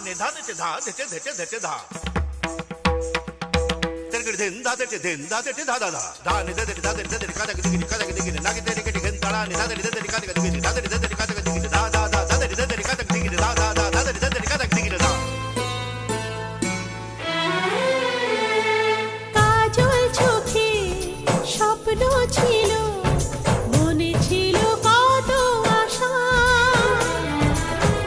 নে ধা দে ধা দে ধে ধা তেরে দেন ধা দে ধা ধা ধা ধা নে দে ধা দে কাদা গদি কাদা গদি নাকি তেরে কেটে ঘন তাড়া নে ধা দে কাদা গদি ধা দে কাদা গদি ধা ধা ধা ধা দে কাদা গদি ধা ধা ধা ধা দে কাদা গদি ধা কাজল চোখে স্বপ্ন ছিল মনে ছিল কত আশা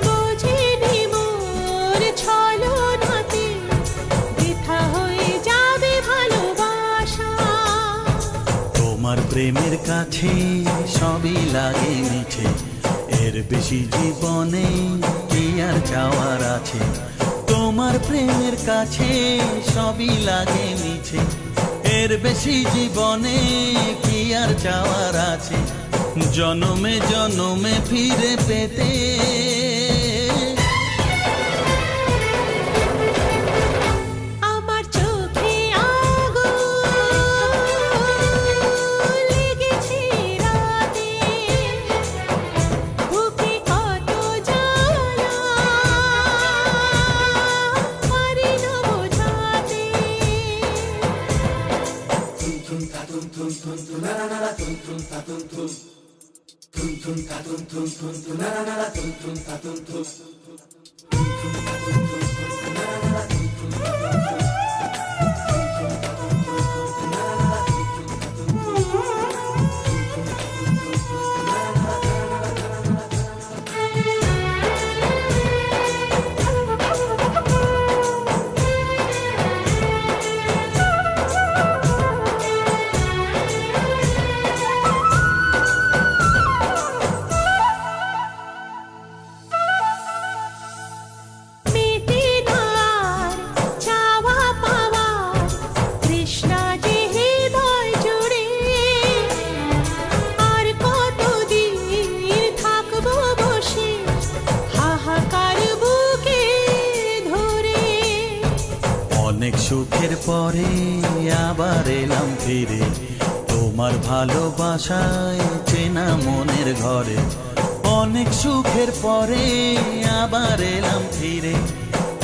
বোঝেনি মোর ছলনাতে বৃথা হয়ে যাবে ভালোবাসা তোমার প্রেমের কাছে সবই লাগে মিছে এর বেশি জীবনে কি আর চাওয়ার আছে তোমার প্রেমের কাছে সবই লাগে মিছে এর বেশি জীবনে কি আর চাওয়ার আছে জনমে জনমে ফিরে পেতে আমার চোখে আগুন লেগেছে রাতে বুকে কত জ্বালা পারি না বোঝাতে মেটে না আর চাওয়া পাওয়া তৃষ্ণা যে হৃদয় জুড়ে আর কতদিন থাকবো বসে হাহাকার বুকে ধরে অনেক সুখের পরে আবার এলাম ফিরে তোমার ভালোবাসায় চেনা মনের ঘরে অনেক সুখের পরে আবার এলাম ফিরে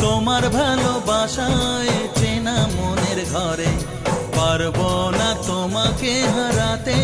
তোমার ভালোবাসায় চেনা মনের ঘরে পারবো না তোমাকে হারাতে